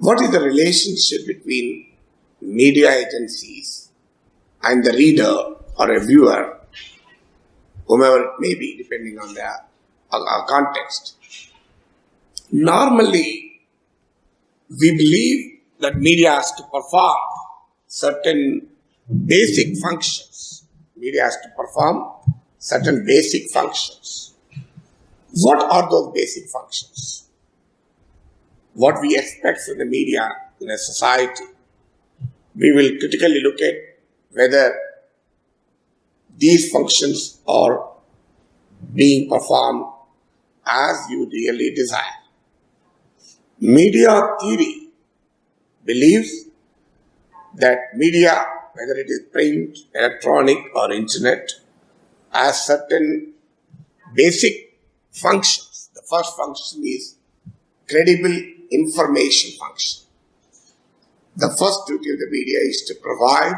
What is the relationship between media agencies and the reader or a viewer, whomever it may be, depending on the context? Normally, we believe that media has to perform certain basic functions. Media has to perform certain basic functions. What are those basic functions? What we expect from the media in a society? We will critically look at whether these functions are being performed as you really desire. Media theory believes that media, whether it is print, electronic or internet, has certain basic functions. The first function is credible information function. The first duty of the media is to provide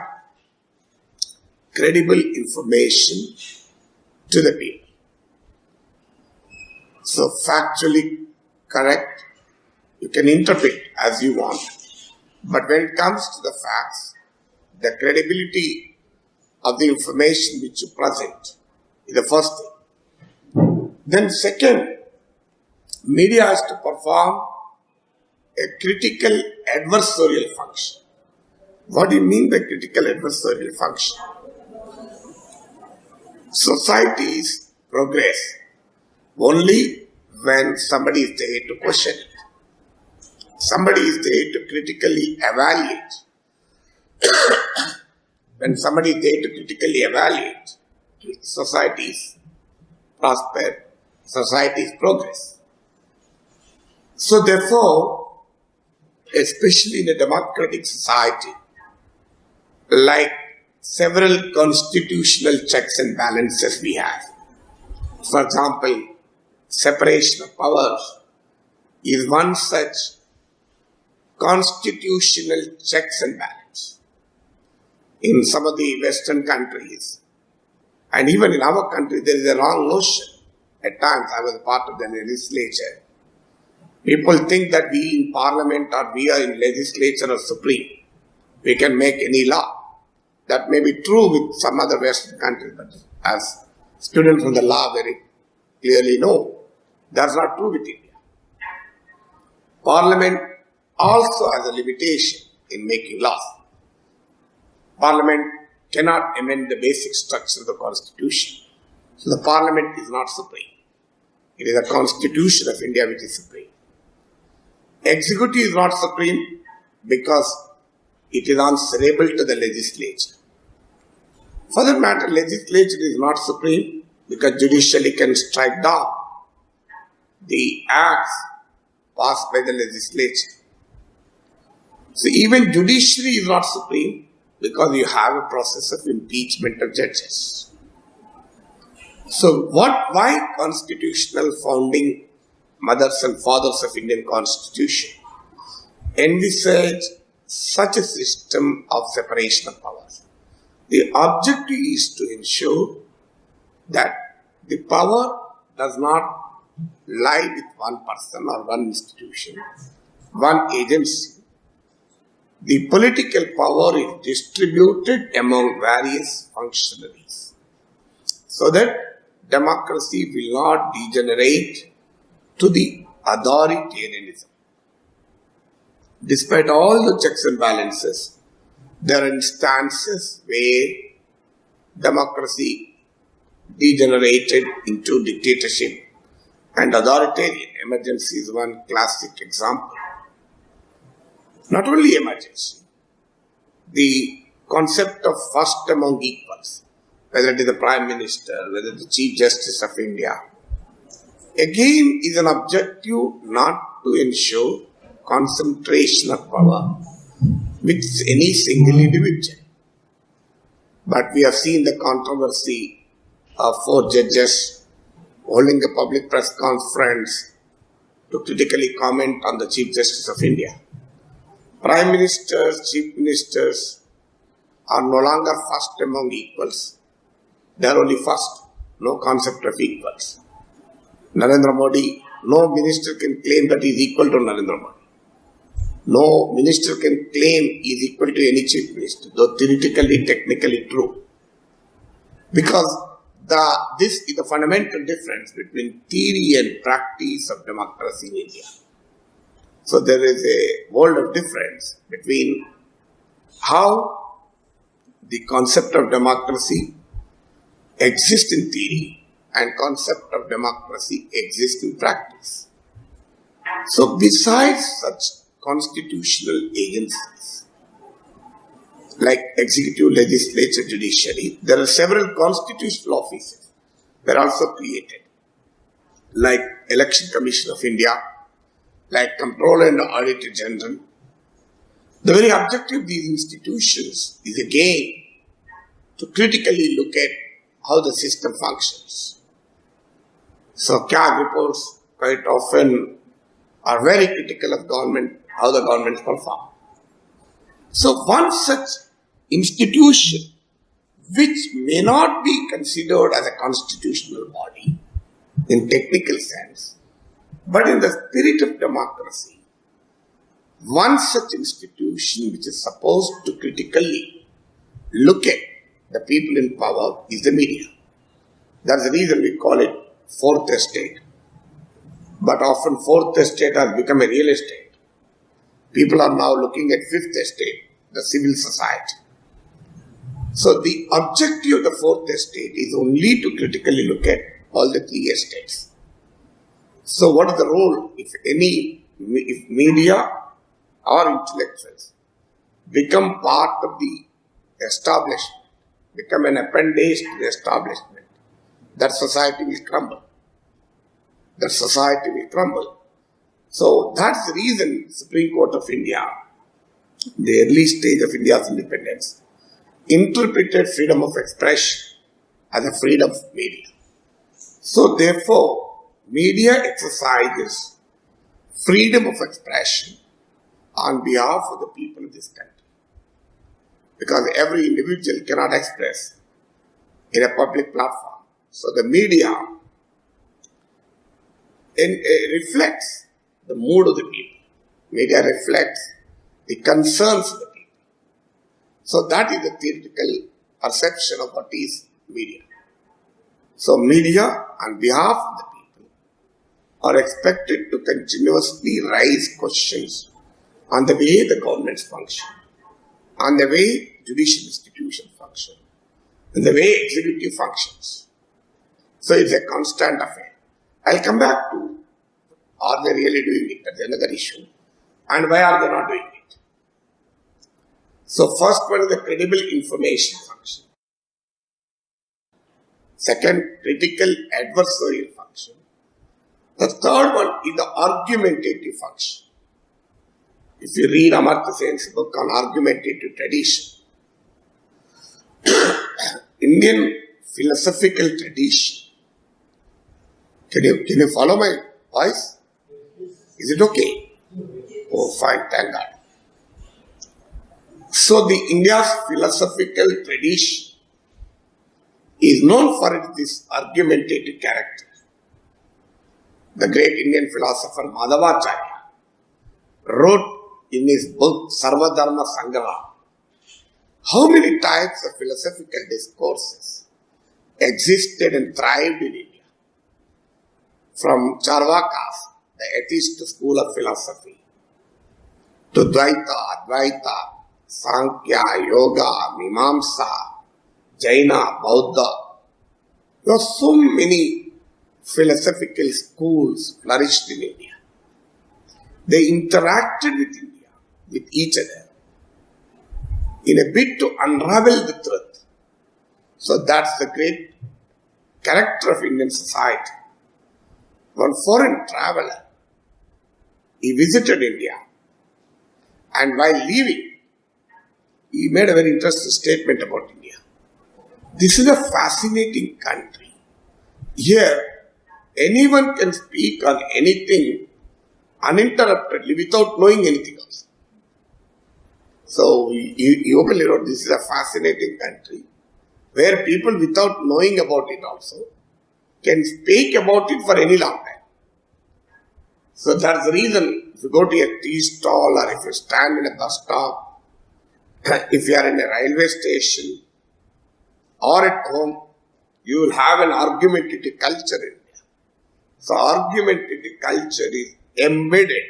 credible information to the people. So factually correct, you can interpret as you want. But when it comes to the facts, the credibility of the information which you present is the first thing. Then second, media has to perform a critical adversarial function. What do you mean by critical adversarial function? Societies progress only when somebody is there to question it. Somebody is there to critically evaluate. When somebody is there to critically evaluate, societies prosper, societies progress. So therefore, especially in a democratic society, like several constitutional checks and balances we have. For example, separation of powers is one such constitutional checks and balance. In some of the Western countries, and even in our country, there is a wrong notion. At times, I was part of the legislature. People think that we in parliament or we are in legislature or supreme. We can make any law. That may be true with some other Western countries, but as students of the law very clearly know, that's not true with India. Parliament also has a limitation in making laws. Parliament cannot amend the basic structure of the constitution. So the parliament is not supreme. It is the constitution of India which is supreme. Executive is not supreme because it is answerable to the legislature. For that matter, legislature is not supreme because judicially can strike down the acts passed by the legislature. So even judiciary is not supreme because you have a process of impeachment of judges. So why constitutional founding mothers and fathers of Indian Constitution envisage such a system of separation of powers? The objective is to ensure that the power does not lie with one person or one institution, one agency. The political power is distributed among various functionaries so that democracy will not degenerate to the authoritarianism. Despite all the checks and balances, there are instances where democracy degenerated into dictatorship and authoritarian. Emergency is one classic example. Not only emergency, the concept of first among equals, whether it is the Prime Minister, whether the Chief Justice of India, again is an objective not to ensure concentration of power with any single individual. But we have seen the controversy of 4 judges holding a public press conference to critically comment on the Chief Justice of India. Prime Ministers, Chief Ministers are no longer first among equals. They are only first. No concept of equals. Narendra Modi, no minister can claim that he is equal to Narendra Modi. No minister can claim he is equal to any chief minister, though theoretically, technically true. Because this is the fundamental difference between theory and practice of democracy in India. So there is a world of difference between how the concept of democracy exists in theory and concept of democracy exists in practice. So besides such constitutional agencies like executive, legislature, judiciary, there are several constitutional offices that are also created, like Election Commission of India, like Comptroller and Auditor General. The very objective of these institutions is again to critically look at how the system functions. So CAG reports quite often are very critical of government, how the government performs. So one such institution which may not be considered as a constitutional body in technical sense, but in the spirit of democracy, one such institution which is supposed to critically look at the people in power is the media. That's the reason we call it fourth estate. But often fourth estate has become a real estate. People are now looking at fifth estate, the civil society. So the objective of the fourth estate is only to critically look at all the three estates. So what is the role, if media or intellectuals become part of the establishment, become an appendage to the establishment, that society will crumble. That society will crumble. So that's the reason Supreme Court of India, the early stage of India's independence, interpreted freedom of expression as a freedom of media. So therefore, media exercises freedom of expression on behalf of the people of this country. Because every individual cannot express in a public platform. So the media reflects the mood of the people. Media reflects the concerns of the people. So that is the theoretical perception of what is media. So media on behalf of the people are expected to continuously raise questions on the way the governments function, on the way judicial institutions function, and the way executive functions. So it's a constant affair. I'll come back to, are they really doing it? That's another issue. And why are they not doing it? So first one is the credible information function. Second, critical adversarial function. The third one is the argumentative function. If you read Amartya Sen's book on argumentative tradition, Indian philosophical tradition. Can you follow my voice? Is it okay? Oh, fine, thank God. So the India's philosophical tradition is known for this argumentative character. The great Indian philosopher Madhavacharya wrote in his book Sarvadharma Sangraha how many types of philosophical discourses existed and thrived in India. From Charvakas, the atheist school of philosophy, to Dvaita, Advaita, Sankhya, Yoga, Mimamsa, Jaina, Bauddha. There are so many philosophical schools flourished in India. They interacted with India, with each other, in a bid to unravel the truth. So that's the great character of Indian society. One foreign traveler, he visited India, and while leaving, he made a very interesting statement about India. This is a fascinating country. Here, anyone can speak on anything uninterruptedly without knowing anything else. So he openly wrote, this is a fascinating country where people without knowing about it also can speak about it for any long time. So that's the reason if you go to a tea stall or if you stand in a bus stop, if you are in a railway station or at home, you will have an argumentative culture in India. So argumentative culture is embedded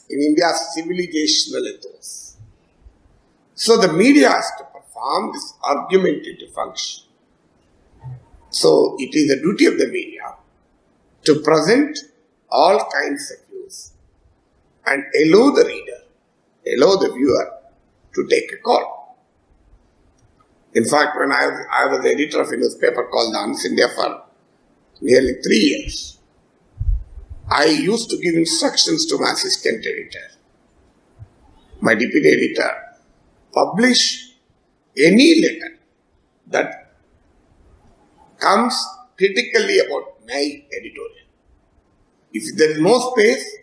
in India's civilizational ethos. So the media has to perform this argumentative function. So it is the duty of the media to present all kinds of views and allow the reader, allow the viewer to take a call. In fact, when I was the editor of a newspaper called The Ans India for nearly 3 years, I used to give instructions to my assistant editor, my deputy editor, publish any letter that comes critically about my editorial. If there is no space,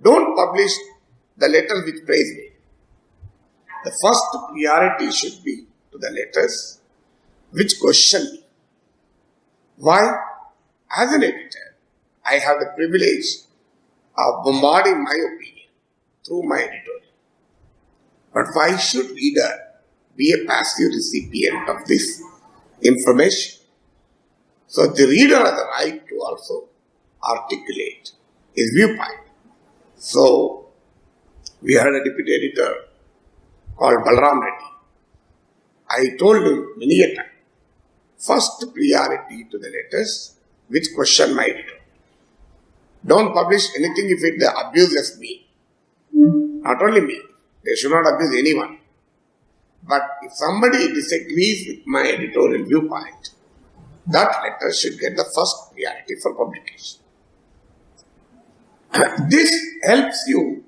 don't publish the letters which praise me. The first priority should be to the letters which question me. Why? As an editor, I have the privilege of bombarding my opinion through my editorial. But why should reader be a passive recipient of this information? So the reader has the right to also articulate his viewpoint. So we had a deputy editor called Balram Reddy. I told him many a time, first priority to the letters which question my editor. Don't publish anything if it abuses me. Not only me, they should not abuse anyone. But if somebody disagrees with my editorial viewpoint, that letter should get the first priority for publication. This helps you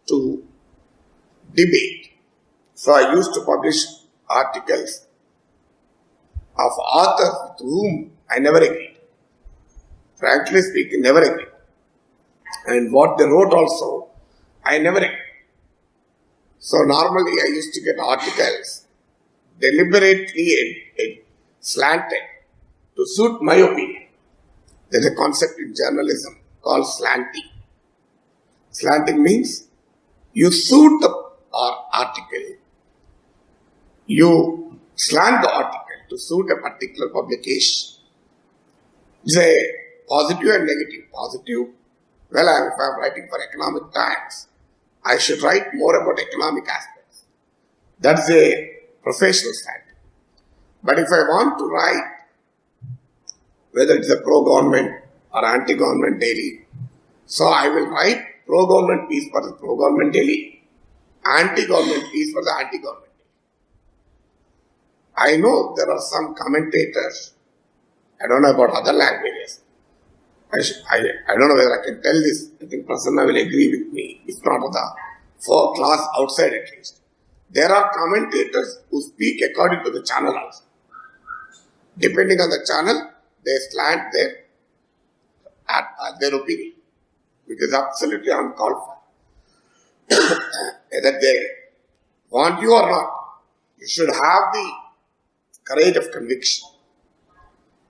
to debate. So I used to publish articles of authors with whom I never agreed. Frankly speaking, never agreed. And what they wrote also, I never agreed. So normally I used to get articles deliberately slanted to suit my opinion. There's a concept in journalism called slanting. Slanting means you suit the article, you slant the article to suit a particular publication. It's a positive and negative. Positive, well, if I'm writing for Economic Times, I should write more about economic aspects. That's a professional slanting. But if I want to write, whether it's a pro-government or anti-government daily, so I will write pro-government piece for the pro-government daily, anti-government piece for the anti-government daily. I know there are some commentators, I don't know about other languages. I don't know whether I can tell this. I think Prasanna will agree with me, if not the for class outside at least. There are commentators who speak according to the channel also. Depending on the channel, they slant their opinion, which is absolutely uncalled for. Whether they want you or not, you should have the courage of conviction.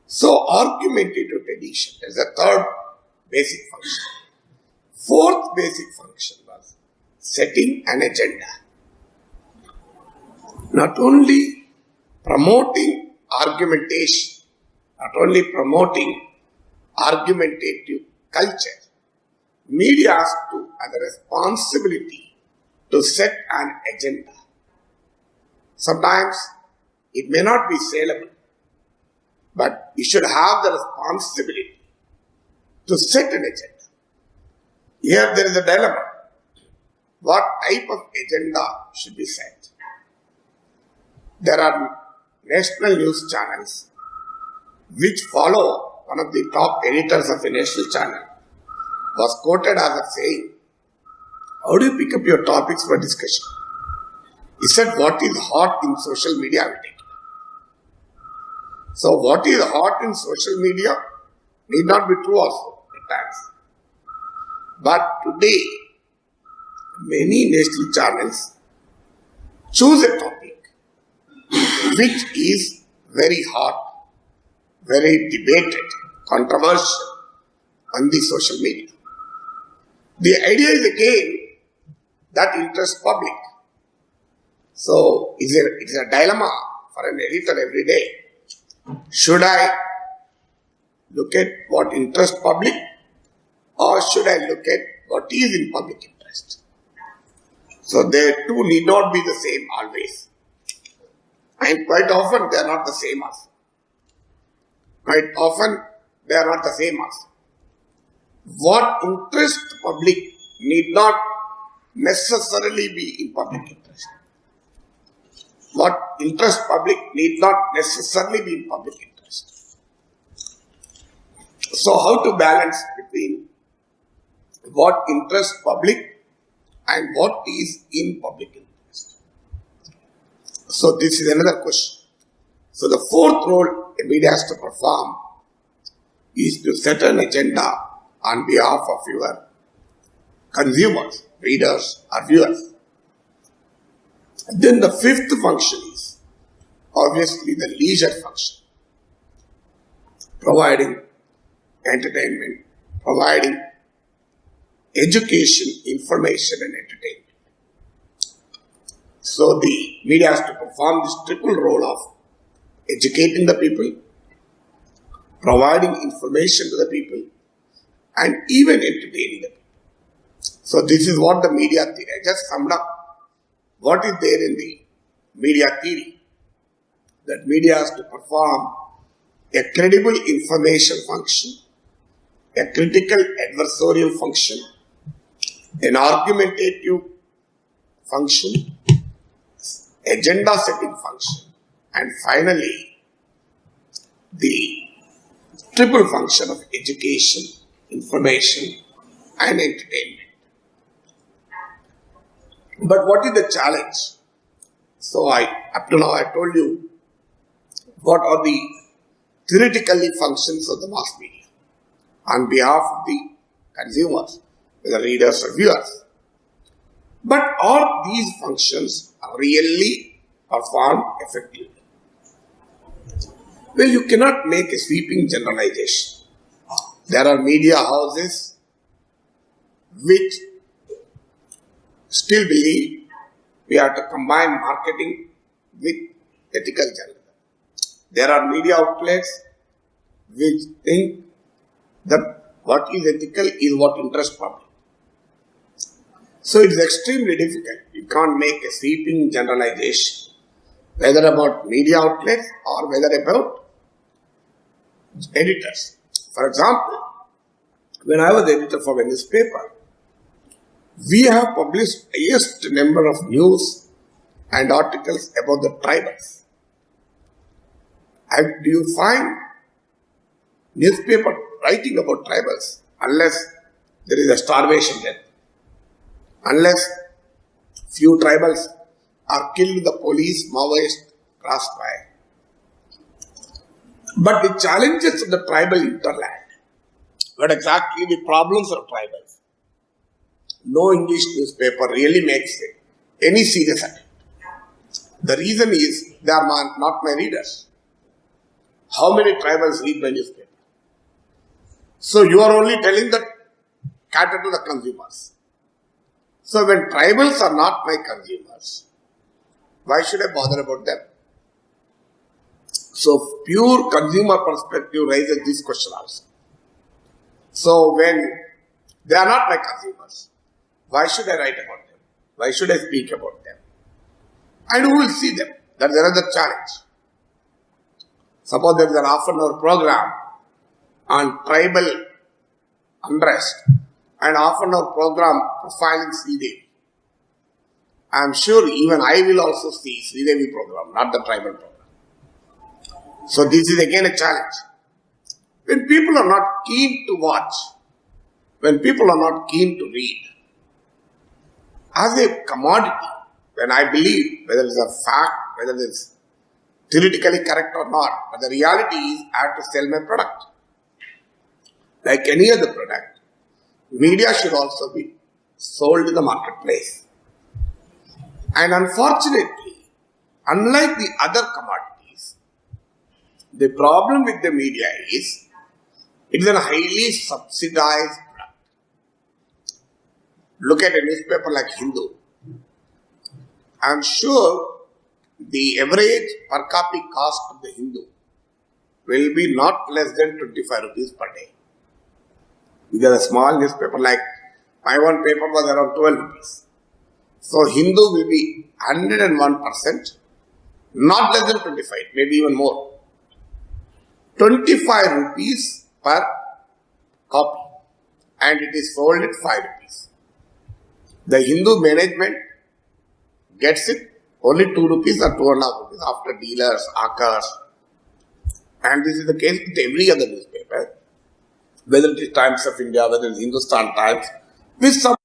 So, argumentative tradition is the third basic function. Fourth basic function was setting an agenda. Not only promoting argumentation, not only promoting argumentative culture, media has to have the responsibility to set an agenda. Sometimes it may not be saleable, but you should have the responsibility to set an agenda. Here there is a dilemma. What type of agenda should be set? There are national news channels which follow one of the top editors of a national channel was quoted as a saying, how do you pick up your topics for discussion? He said, what is hot in social media, I will take it. So what is hot in social media need not be true also at times. But today, many national channels choose a topic which is very hot, very debated, controversial on the social media. The idea is again that interests public. So it's a dilemma for an editor every day. Should I look at what interests public, or should I look at what is in public interest? So they two need not be the same always. And quite often they are not the same also. Quite often they are not the same also. What interests public need not necessarily be in public interest. What interests public need not necessarily be in public interest. So how to balance between what interests public and what is in public interest? So this is another question. So the fourth role a media has to perform is to set an agenda on behalf of your consumers, readers or viewers. Then the fifth function is obviously the leisure function. Providing entertainment, providing education, information and entertainment. So the media has to perform this triple role of educating the people, providing information to the people, and even entertaining them. So this is what the media theory, I just summed up what is there in the media theory. That media has to perform a credible information function, a critical adversarial function, an argumentative function, agenda setting function, and finally the triple function of education, information and entertainment. But what is the challenge? So up to now I told you what are the theoretically functions of the mass media on behalf of the consumers, the readers or viewers. But are these functions really performed effectively? Well, you cannot make a sweeping generalization. There are media houses which still believe we have to combine marketing with ethical journalism. There are media outlets which think that what is ethical is what interests public. So it is extremely difficult. You can't make a sweeping generalization, whether about media outlets or whether about editors. For example, when I was editor for a newspaper, we have published the highest number of news and articles about the tribals. Do you find newspaper writing about tribals unless there is a starvation there? Unless few tribals are killed in the police Maoist crossfire. But the challenges of the tribal hinterland, what exactly the problems of tribals? No English newspaper really makes any serious attempt. The reason is they are not my readers. How many tribals read my newspaper? So you are only telling that cater to the consumers. So when tribals are not my consumers, why should I bother about them? So pure consumer perspective raises this question also. So when they are not my consumers, why should I write about them? Why should I speak about them? And who will see them? That is another challenge. Suppose there is an half-an-hour program on tribal unrest and half-an-hour program profiling Sridevi. I am sure even I will also see Sridevi program, not the tribal program. So this is again a challenge. When people are not keen to watch, when people are not keen to read, as a commodity, when I believe whether it's a fact, whether it's theoretically correct or not, but the reality is I have to sell my product. Like any other product, media should also be sold in the marketplace. And unfortunately, unlike the other commodities, the problem with the media is it is a highly subsidized product. look at a newspaper like Hindu, I am sure the average per copy cost of the Hindu will be not less than 25 rupees per day. Because a small newspaper like my one paper was around 12 rupees. So Hindu will be 101%, not less than 25, maybe even more. 25 rupees per copy, and it is sold at 5 rupees. The Hindu management gets it only 2 rupees or 2.5 rupees after dealers, hawkers. And this is the case with every other newspaper, whether it is Times of India, whether it is Hindustan Times, with some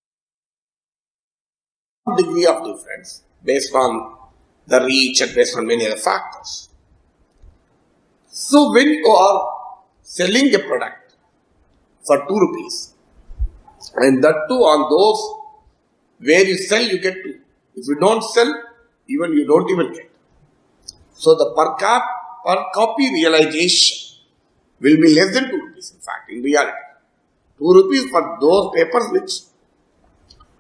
degree of difference based on the reach and based on many other factors. So when you are selling a product for 2 rupees, and that too on those where you sell, you get 2. If you don't sell, even you don't even get. So the per copy realization will be less than 2 rupees in fact, in reality. 2 rupees for those papers which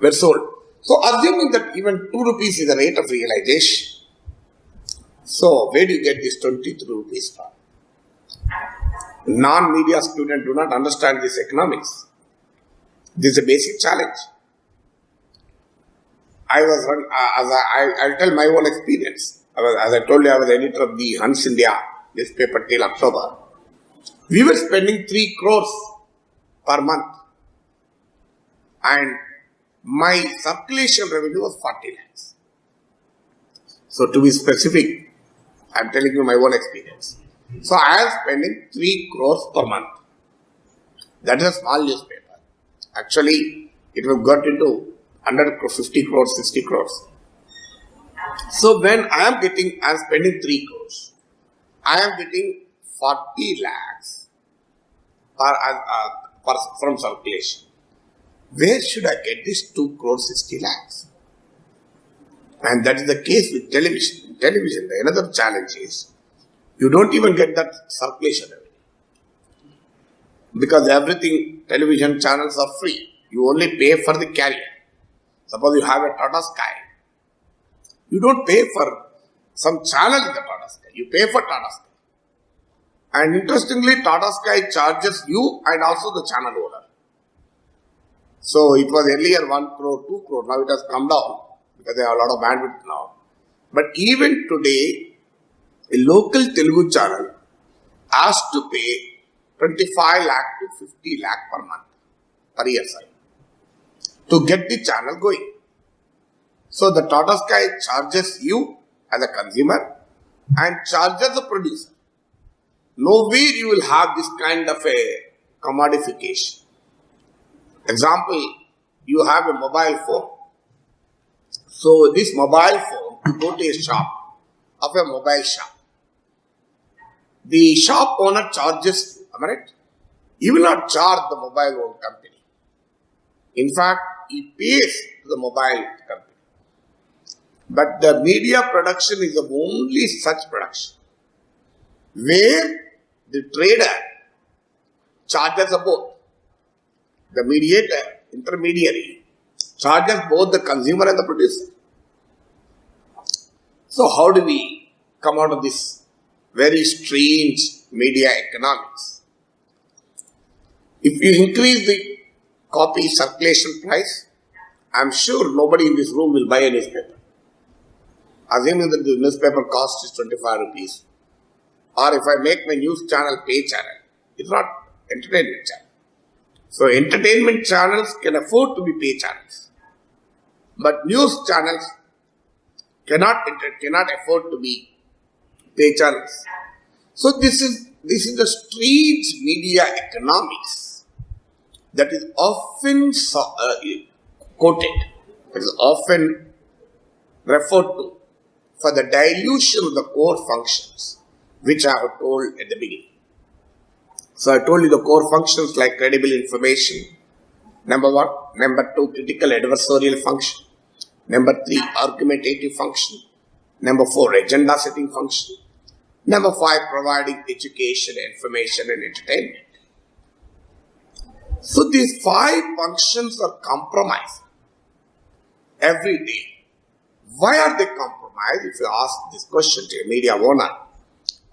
were sold. So assuming that even 2 rupees is the rate of realization, so where do you get this 23 rupees from? Non-media students do not understand this economics. This is a basic challenge. I'll tell my own experience. As I told you, I was editor of the Hans India newspaper till October. We were spending 3 crores per month. And my circulation revenue was 40 lakhs. So to be specific, I am telling you my own experience. So I am spending 3 crores per month. That is a small newspaper. Actually, it will get into 50 crores, 60 crores. So when I am spending 3 crores, I am getting 40 lakhs from circulation. Where should I get this 2 crores 60 lakhs? And that is the case with television. In television, another challenge is you don't even get that circulation revenue. Because everything, television channels are free. You only pay for the carrier. Suppose you have a Tata Sky. You don't pay for some channel in the Tata Sky. You pay for Tata Sky. And interestingly, Tata Sky charges you and also the channel owner. So it was earlier 1 crore, 2 crore. Now it has come down because they have a lot of bandwidth now. But even today, a local Telugu channel has to pay 25 lakh to 50 lakh per month, per year side, to get the channel going. So the Tata Sky charges you as a consumer and charges the producer. Nowhere you will have this kind of a commodification. Example, you have a mobile phone. So this mobile phone, you go to a shop, of a mobile shop. The shop owner charges you, am I right? He will not charge the mobile phone company. In fact, he pays to the mobile company. But the media production is the only such production where the trader charges both. The mediator, intermediary, charges both the consumer and the producer. So how do we come out of this very strange media economics? If you increase the copy circulation price, I am sure nobody in this room will buy a newspaper. Assuming that the newspaper cost is 25 rupees. Or if I make my news channel pay channel, it's not entertainment channel. So entertainment channels can afford to be pay channels. But news channels cannot afford to be pay channels. So this is the strange media economics that is often quoted, that is often referred to for the dilution of the core functions, which I have told at the beginning. So I told you the core functions like credible information, number 1. Number 2, critical adversarial function. Number 3, argumentative function. Number 4, agenda setting function. Number 5, providing education, information and entertainment. So these 5 functions are compromised every day. Why are they compromised? If you ask this question to a media owner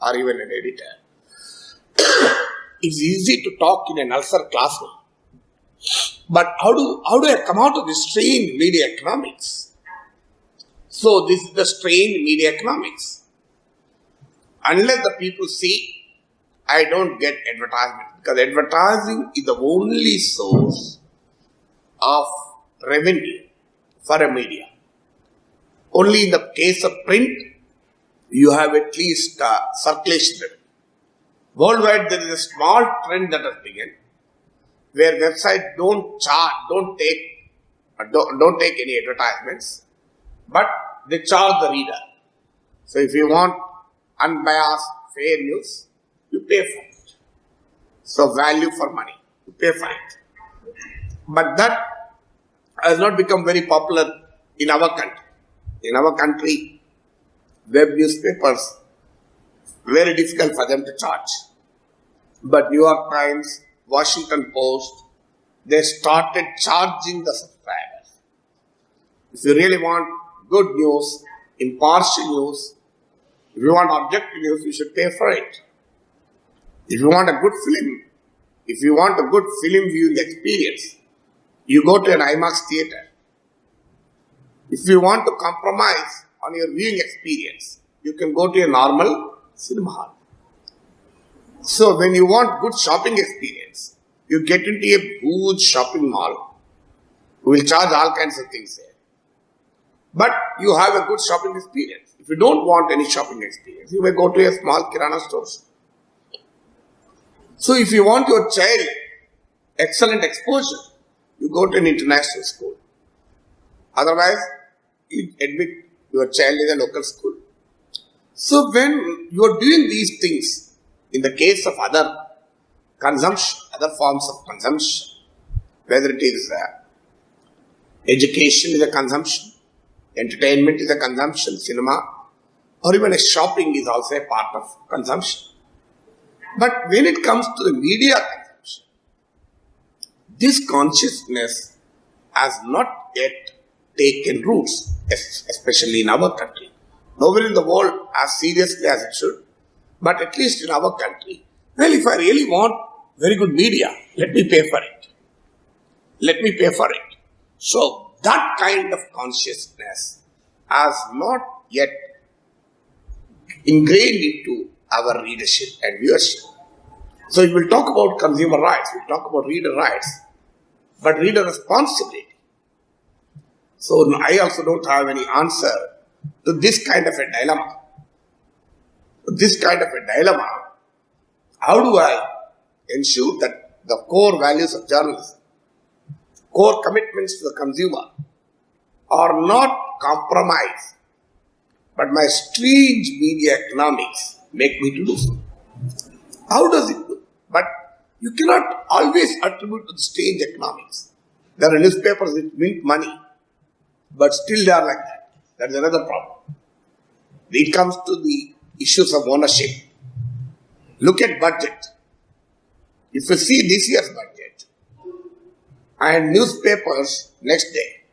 or even an editor, it's easy to talk in an ulcer classroom. But how do I come out of this strained media economics? So this is the strained media economics. Unless the people see, I don't get advertisement, because advertising is the only source of revenue for a media. Only in the case of print, you have at least circulation revenue. Worldwide, there is a small trend that has begun, where websites don't take any advertisements, but they charge the reader. So if you want unbiased, fair news, you pay for it. So value for money, you pay for it. But that has not become very popular in our country. In our country, web newspapers, very difficult for them to charge. But New York Times, Washington Post, they started charging the subscribers. If you really want good news, impartial news, if you want objective news, you should pay for it. If you want a good film, if you want a good film viewing experience, you go to an IMAX theater. If you want to compromise on your viewing experience, you can go to a normal cinema hall. So when you want good shopping experience, you get into a huge shopping mall. You will charge all kinds of things there. But you have a good shopping experience. If you don't want any shopping experience, you may go to a small kirana store. So if you want your child excellent exposure, you go to an international school. Otherwise, you admit your child in a local school. So when you are doing these things, in the case of other consumption, other forms of consumption, whether it is education is a consumption, entertainment is a consumption, cinema, or even a shopping is also a part of consumption. But when it comes to the media consumption, this consciousness has not yet taken roots, especially in our country. Nowhere in the world as seriously as it should, but at least in our country. Well, if I really want very good media, let me pay for it. Let me pay for it. So that kind of consciousness has not yet ingrained into our readership and viewership. So we will talk about consumer rights, we will talk about reader rights, but reader responsibility. So I also don't have any answer to this kind of a dilemma. This kind of a dilemma, how do I ensure that the core values of journalism, core commitments to the consumer are not compromised, but my strange media economics make me to do so. How does it do? But you cannot always attribute to the strange economics. There are newspapers which mint money, but still they are like that. That is another problem. It comes to the issues of ownership. Look at budget. If you see this year's budget and newspapers next day,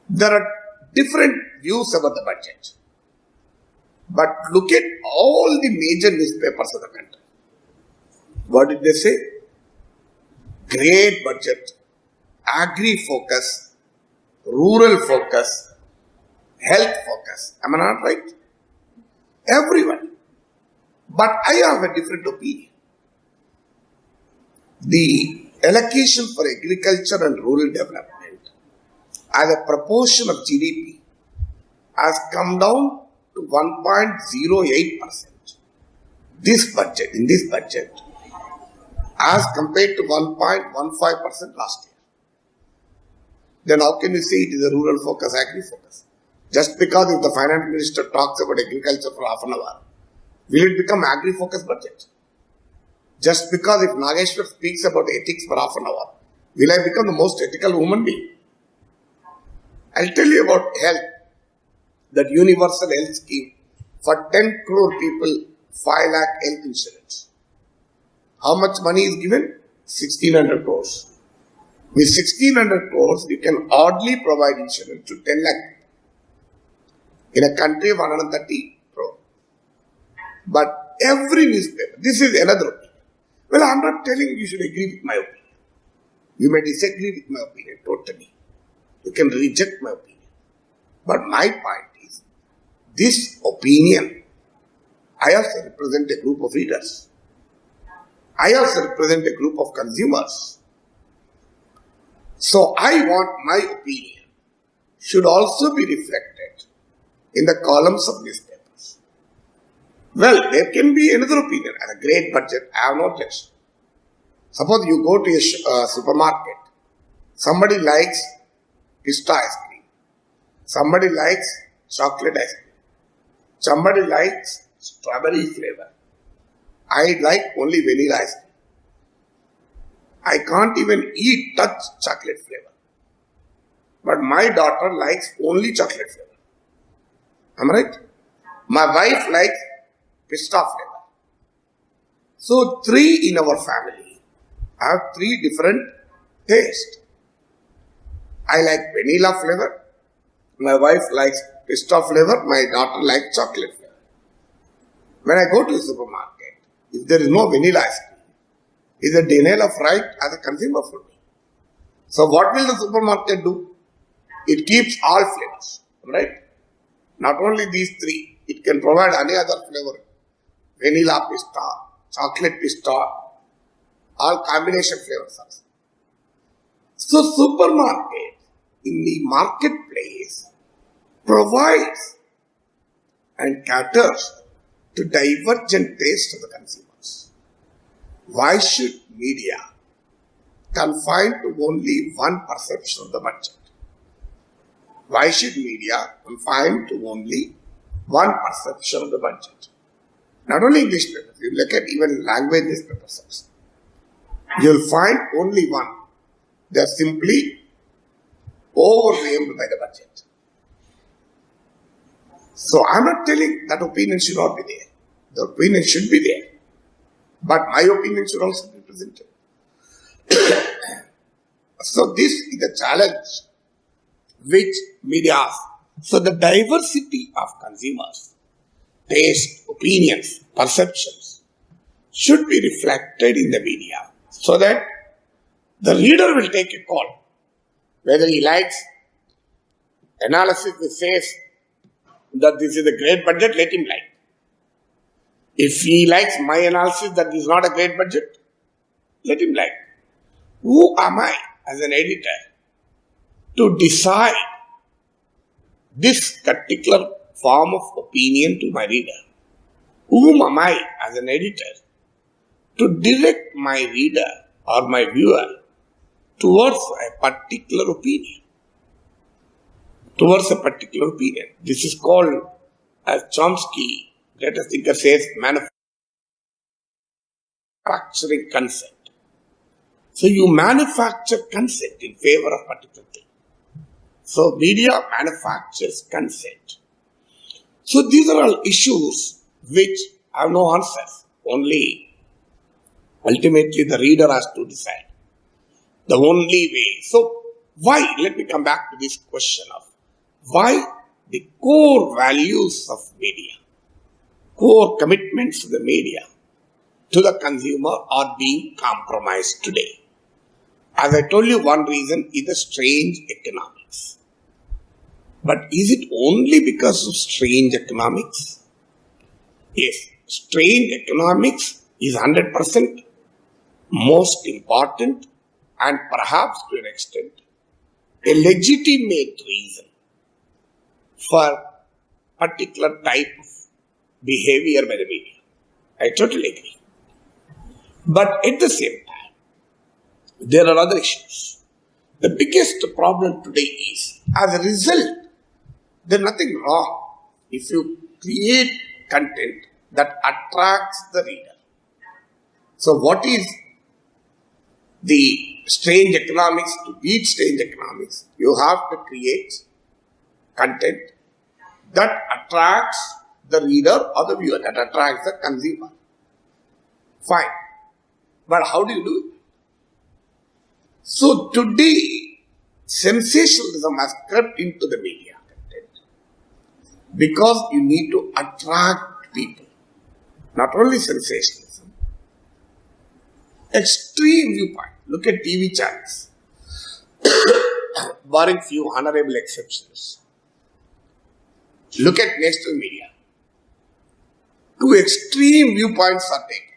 there are different views about the budget. But look at all the major newspapers of the country. What did they say? Great budget, agri-focus, rural focus, health focus. Am I not right? Everyone. But I have a different opinion. The allocation for agriculture and rural development as a proportion of GDP has come down to 1.08%. In this budget, as compared to 1.15% last year. Then how can you say it is a rural focus, agri focus? Just because if the finance minister talks about agriculture for half an hour, will it become agri focus budget? Just because if Nageshwar speaks about ethics for half an hour, will I become the most ethical human being? I'll tell you about health, that universal health scheme. For 10 crore people, 5 lakh health insurance. How much money is given? 1600 crores. With 1600 crores, you can oddly provide insurance to 10 lakh in a country of 130 crore. But every newspaper, this is another opinion. Well, I'm not telling you should agree with my opinion. You may disagree with my opinion totally. You can reject my opinion. But my point is, this opinion, I also represent a group of readers. I also represent a group of consumers. So I want my opinion should also be reflected in the columns of newspapers. Well, there can be another opinion. At a great budget, I have no objection. Suppose you go to a supermarket. Somebody likes pista ice cream. Somebody likes chocolate ice cream. Somebody likes strawberry flavor. I like only vanilla ice cream. I can't even touch chocolate flavor. But my daughter likes only chocolate flavor. Am I right? My wife likes pista flavor. So 3 in our family have 3 different tastes. I like vanilla flavor. My wife likes pista flavor. My daughter likes chocolate flavor. When I go to the supermarket, if there is no vanilla ice cream, it's a denial of right as a consumer for me. So what will the supermarket do? It keeps all flavors, right? Not only these 3, it can provide any other flavor. Vanilla pista, chocolate pista, all combination flavors also. So supermarket in the marketplace provides and caters to divergent taste of the consumers. Why should media confine to only one perception of the budget? Why should media confine to only one perception of the budget? Not only English papers, you look at even language newspapers also. You'll find only one. They're simply overwhelmed by the budget. So I'm not telling that opinion should not be there. The opinion should be there. But my opinion should also be presented. So this is the challenge which media has. So the diversity of consumers, taste, opinions, perceptions should be reflected in the media so that the reader will take a call. Whether he likes analysis which says that this is a great budget, let him like. If he likes my analysis that this is not a great budget, let him like. Who am I as an editor to decide this particular form of opinion to my reader? Whom am I as an editor to direct my reader or my viewer towards a particular opinion? Towards a particular opinion. This is called, as Chomsky, greatest thinker, says, manufacturing consent. So you manufacture consent in favor of particular thing. So media manufactures consent. So these are all issues which have no answers. Only ultimately the reader has to decide. The only way. So why? Let me come back to this question of why the core values of media, core commitments to the media, to the consumer are being compromised today. As I told you, one reason is the strange economics. But is it only because of strange economics? Yes, strange economics is 100% most important and perhaps to an extent a legitimate reason for particular type of behavior by the media. I totally agree. But at the same time, there are other issues. The biggest problem today is, as a result, there is nothing wrong if you create content that attracts the reader. So what is the strange economics? To beat strange economics, you have to create content that attracts the reader or the viewer, that attracts the consumer. Fine. But how do you do it? So today, sensationalism has crept into the media content because you need to attract people. Not only sensationalism, extreme viewpoint. Look at TV channels, barring few honorable exceptions. Look at national media. Two extreme viewpoints are taken.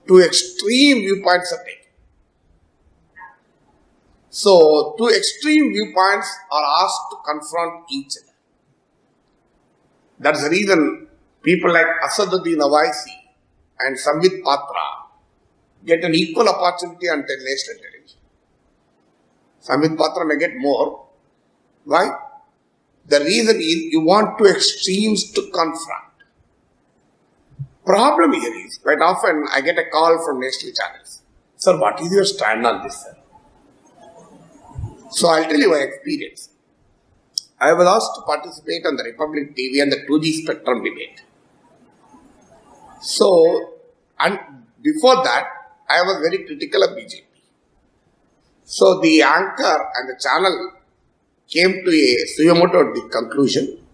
Two extreme viewpoints are taken. So, two extreme viewpoints are asked to confront each other. That's the reason people like Asaduddin Owaisi and Sambit Patra get an equal opportunity on national television. Sambit Patra may get more. Why? The reason is you want two extremes to confront. Problem here is, quite often I get a call from national channels. Sir, what is your stand on this, sir? So I'll tell you my experience. I was asked to participate on the Republic TV and the 2G spectrum debate. So, and before that, I was very critical of BJP. So the anchor and the channel came to a suyomoto conclusion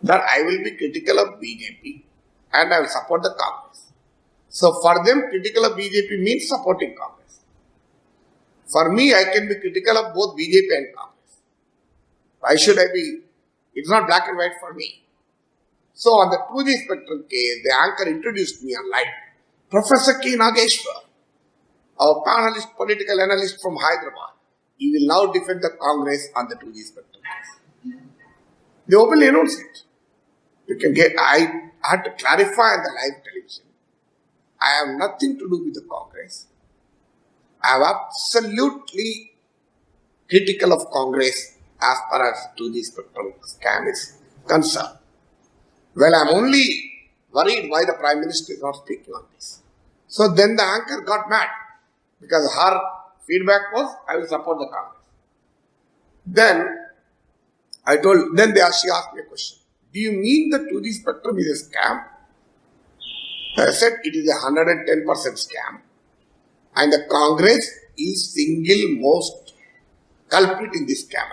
that I will be critical of BJP and I will support the Congress. So for them, critical of BJP means supporting Congress. For me, I can be critical of both BJP and Congress. Why should I be? It's not black and white for me. So on the 2G spectrum case, the anchor introduced me online. Professor K. Nageshwar, our panelist, political analyst from Hyderabad, he will now defend the Congress on the 2G spectrum case. They openly announced it. You can get, I had to clarify on the live television. I have nothing to do with the Congress. I am absolutely critical of Congress as far as 2G spectrum scam is concerned. Well, I am only worried why the Prime Minister is not speaking on this. So then the anchor got mad because her feedback was, I will support the Congress. Then she asked me a question. Do you mean the 2G spectrum is a scam? I said it is a 110% scam. And the Congress is single most culprit in this scam.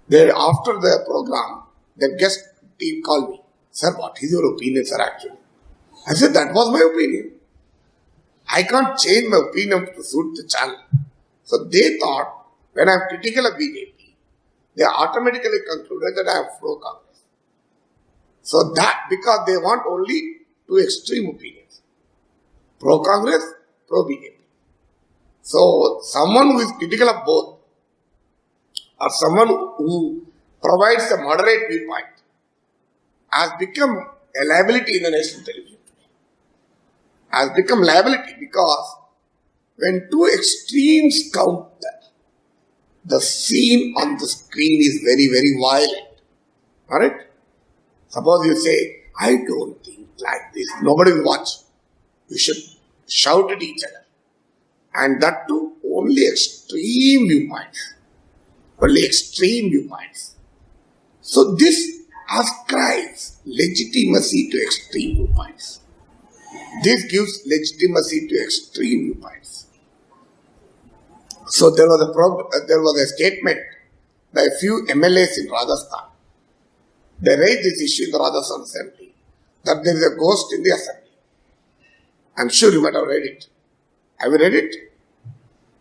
Then after the program, the guest team called me. Sir, what is your opinion, sir, actually? I said, that was my opinion. I can't change my opinion to suit the channel. So they thought, when I am critical of BJP, they automatically concluded that I am pro-Congress. So that, because they want only two extreme opinions. Pro-Congress, pro-BJP. So someone who is critical of both, or someone who provides a moderate viewpoint, has become a liability in the national television today. Has become liability because when two extremes counter, the scene on the screen is very, very violent. Alright? Suppose you say, I don't think like this. Nobody will watch. You should shout at each other. And that too, only extreme viewpoints. Only extreme viewpoints. So this ascribes legitimacy to extreme viewpoints. This gives legitimacy to extreme viewpoints. So there was a statement by a few MLAs in Rajasthan. They raised this issue in the Rajasthan Assembly, that there is a ghost in the Assembly. I'm sure you might have read it. Have you read it?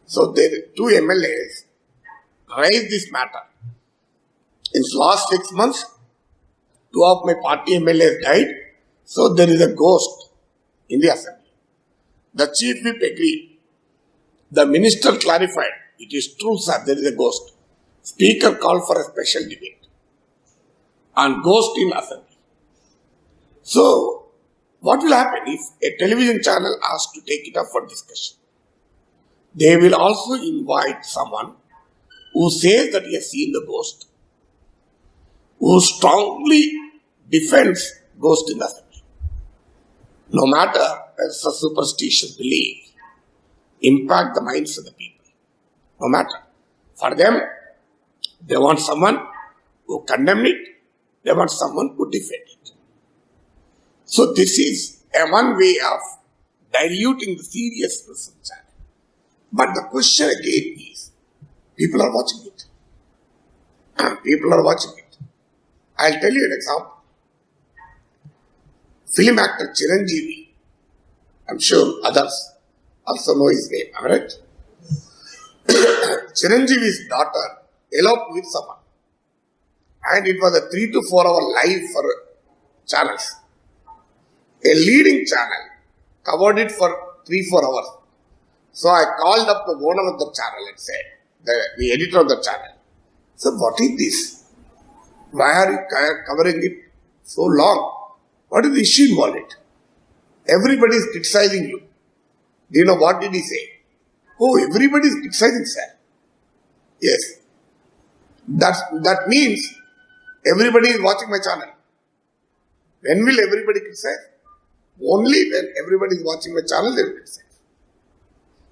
So the two MLAs raised this matter. In the last 6 months, 2 of my party MLAs died, so there is a ghost in the Assembly. The Chief Whip agreed. The Minister clarified, it is true, sir, there is a ghost. Speaker called for a special debate on ghost in Assembly. So, what will happen if a television channel asks to take it up for discussion? They will also invite someone who says that he has seen the ghost, who strongly defends ghost in Assembly. No matter whether it's a superstitious belief, impact the minds of the people. No matter. For them, they want someone who condemn it, they want someone who defend it. So this is a one way of diluting the seriousness of the channel. But the question again is, people are watching it. People are watching it. I'll tell you an example. Film actor Chiranjeevi, I'm sure others also know his name, am I right? Chiranjeevi's daughter eloped with someone. And it was a 3 to 4 hour live for channels. A leading channel covered it for 3-4 hours. So I called up the owner of the channel and said, the editor of the channel, so what is this? Why are you covering it so long? What is the issue involved in it? Everybody is criticizing you. Do you know what did he say? Oh, everybody is criticizing, sir. Yes. That means everybody is watching my channel. When will everybody criticize? Only when everybody is watching my channel, they will criticize.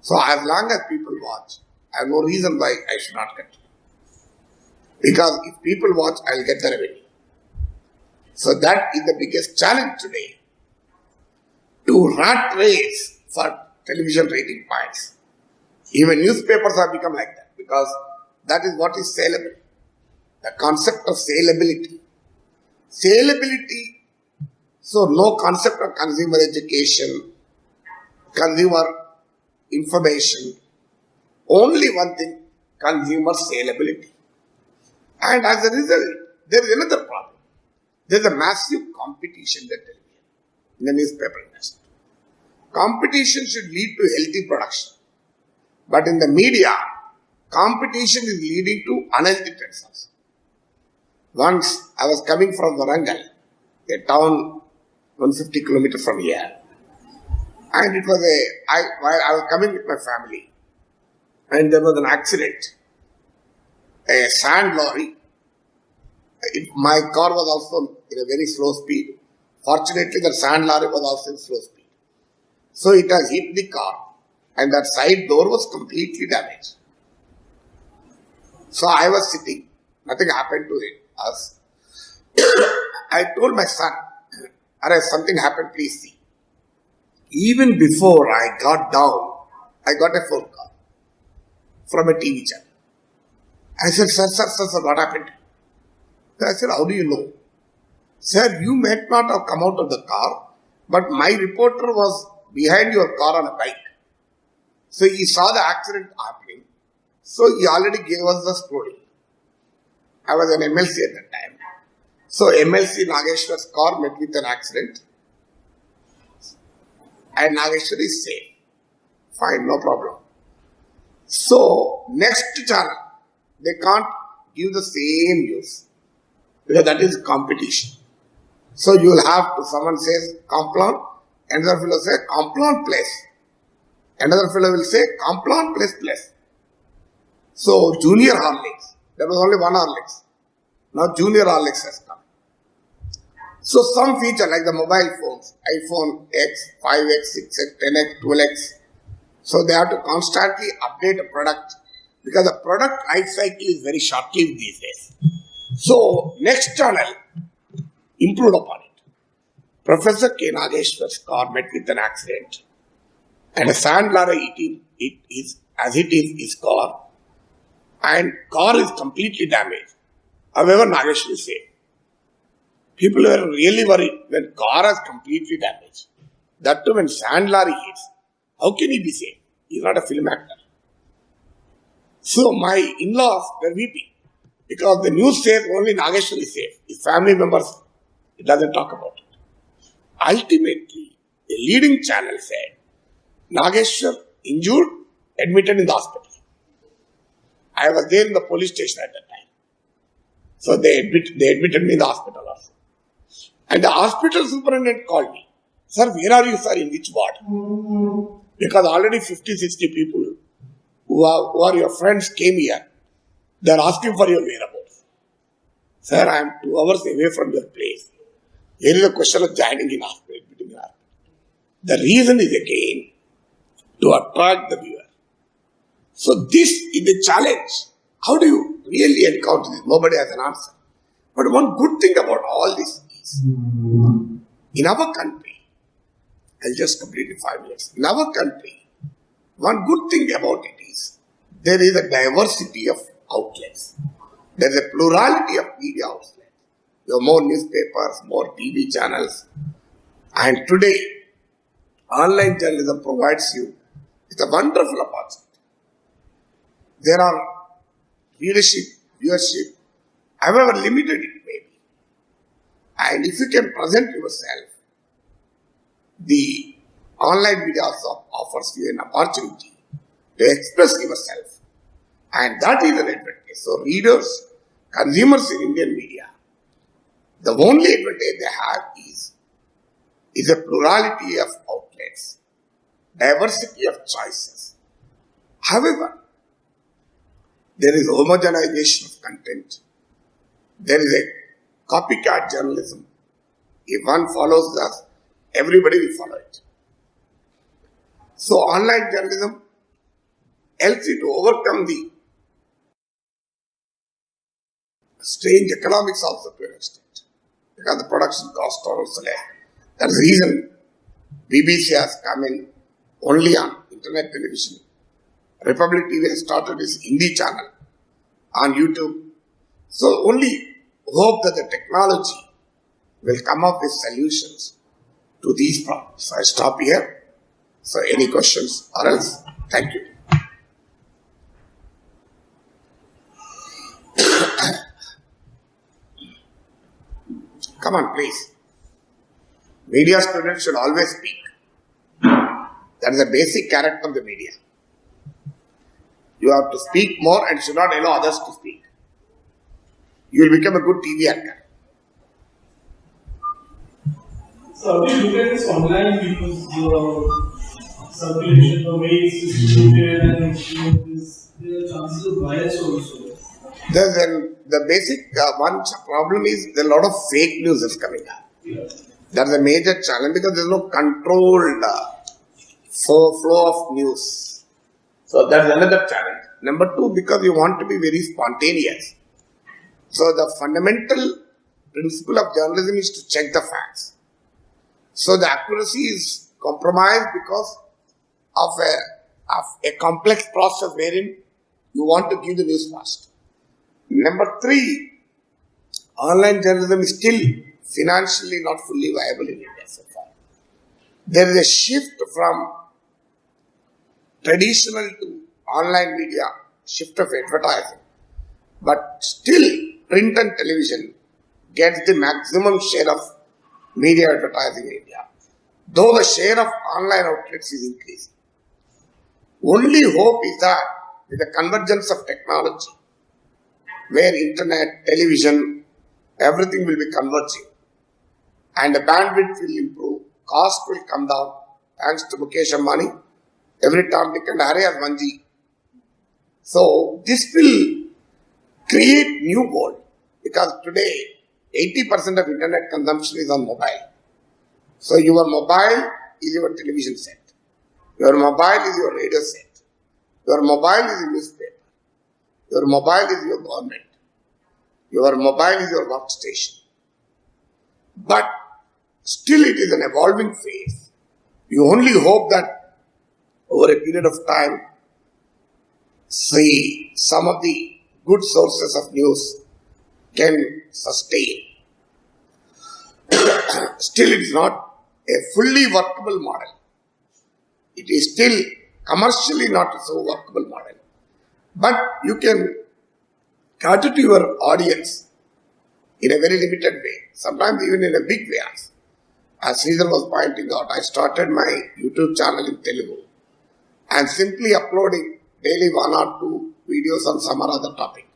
So as long as people watch, I have no reason why I should not continue. Because if people watch, I will get the revenue. So that is the biggest challenge today. To rat race for television rating points. Even newspapers have become like that because that is what is saleable. The concept of saleability. Saleability, so no concept of consumer education, consumer information. Only one thing, consumer saleability. And as a result, there is another problem. There is a massive competition in the newspaper industry. Competition should lead to healthy production. But in the media, competition is leading to unhealthy trends also. Once I was coming from Warangal, a town 150 kilometers from here. And it was I was coming with my family. And there was an accident. A sand lorry. My car was also in a very slow speed. Fortunately, the sand lorry was also in slow speed. So it has hit the car and that side door was completely damaged. So I was sitting. Nothing happened to us. I told my son, something happened, please see. Even before I got down, I got a phone call from a TV channel. I said, sir, what happened? I said, how do you know? Sir, you might not have come out of the car, but my reporter was behind your car on a bike. So he saw the accident happening. So he already gave us the story. I was an MLC at that time. So MLC Nageshwar's car met with an accident. And Nageshwar is safe. Fine, no problem. So next channel, they can't give the same news. Because that is competition. So you will have to, someone says Complan, another fellow says Complan Place. Another fellow will say Complan Place. So Junior Horlicks, there was only one Horlicks. Now Junior Horlicks has come. So some feature like the mobile phones, iPhone X, 5X, 6X, 10X, 12X. So they have to constantly update a product because the product life cycle is very short-lived these days. So next channel improved upon it. Professor K. Nageshwar's car met with an accident and a sand lorry hit his car and car is completely damaged. However, Nageshwar is safe. People were really worried when car is completely damaged. That too when sand lorry hits. How can he be safe? He's not a film actor. So my in-laws were weeping. Because the news says only Nageshwar is safe. His family members, it doesn't talk about it. Ultimately, a leading channel said, Nageshwar injured, admitted in the hospital. I was there in the police station at that time. So they admitted me in the hospital also. And the hospital superintendent called me. Sir, where are you, sir? In which ward? Because already 50, 60 people who are your friends came here. They are asking for your whereabouts. Sir, I am 2 hours away from your place. Here is a question of joining in hospital. The reason is again to attract the viewer. So this is the challenge. How do you really encounter this? Nobody has an answer. But one good thing about all this is, in our country, I'll just complete in 5 minutes. In our country, one good thing about it is there is a diversity of outlets. There is a plurality of media outlets. You have more newspapers, more TV channels. And today, online journalism provides you with a wonderful opportunity. There are readership, viewership, however limited it may be. And if you can present yourself, the online media also offers you an opportunity to express yourself. And that is an advantage. So readers, consumers in Indian media, the only advantage they have is a plurality of outlets, diversity of choices. However, there is homogenization of content. There is a copycat journalism. If one follows us, everybody will follow it. So online journalism helps you to overcome the strange economics also to an extent. Because the production costs are also less. That's the reason BBC has come in only on internet television. Republic TV has started its Hindi channel on YouTube. So only hope that the technology will come up with solutions to these problems. So I stop here. So any questions or else? Thank you. Come on, please. Media students should always speak. That is the basic character of the media. You have to speak more and should not allow others to speak. You will become a good TV actor. So, if you look at this online because the circulation, the way it's distributed, and there are chances of bias also. The basic one problem is there are a lot of fake news is coming up. Yeah. That's a major challenge because there is no controlled flow of news. So that's another challenge. Number two, because you want to be very spontaneous. So the fundamental principle of journalism is to check the facts. So the accuracy is compromised because of a complex process wherein you want to give the news fast. Number three, online journalism is still financially not fully viable in India so far. There is a shift from traditional to online media, shift of advertising. But still, print and television gets the maximum share of media advertising in India. Though the share of online outlets is increasing. Only hope is that with the convergence of technology, where internet, television, everything will be converging and the bandwidth will improve, cost will come down thanks to Mukesh Ambani. Every Tom, Dick and Harry has 1G. So this will create new gold because today 80% of internet consumption is on mobile. So your mobile is your television set. Your mobile is your radio set. Your mobile is your newspaper. Your mobile is your government. Your mobile is your workstation. But still it is an evolving phase. You only hope that over a period of time, see some of the good sources of news can sustain. Still it is not a fully workable model. It is still commercially not a so workable model. But you can cater to your audience in a very limited way, sometimes even in a big way. As Sridhar was pointing out, I started my YouTube channel in Telugu and simply uploading daily 1 or 2 videos on some or other topic.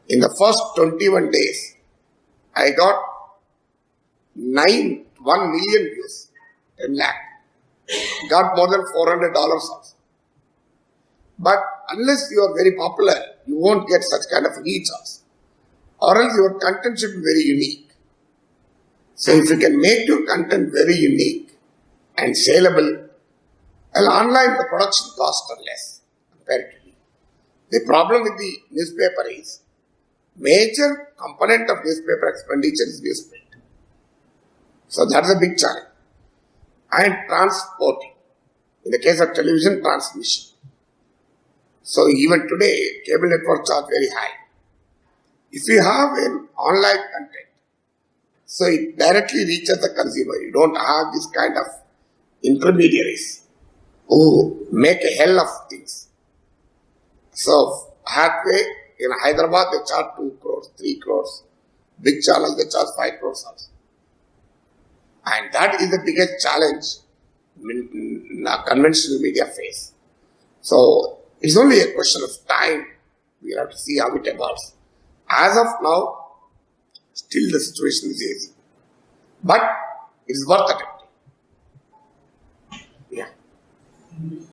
In the first 21 days, I got 1 million views, 10 lakh. Got more than $400 also. But unless you are very popular, you won't get such kind of reach also. Or else your content should be very unique. So if you can make your content very unique and saleable, well, online the production costs are less comparatively. The problem with the newspaper is, major component of newspaper expenditure is newsprint. So that's a big challenge. And transporting. In the case of television transmission. So even today, cable networks are very high. If you have an online content, so it directly reaches the consumer. You don't have this kind of intermediaries who make a hell of things. So Hathway in Hyderabad, they charge 2 crores, 3 crores. Big channels, they charge 5 crores also. And that is the biggest challenge conventional media face. So it's only a question of time. We have to see how it evolves. As of now, still the situation is easy. But it is worth attempting. Yeah.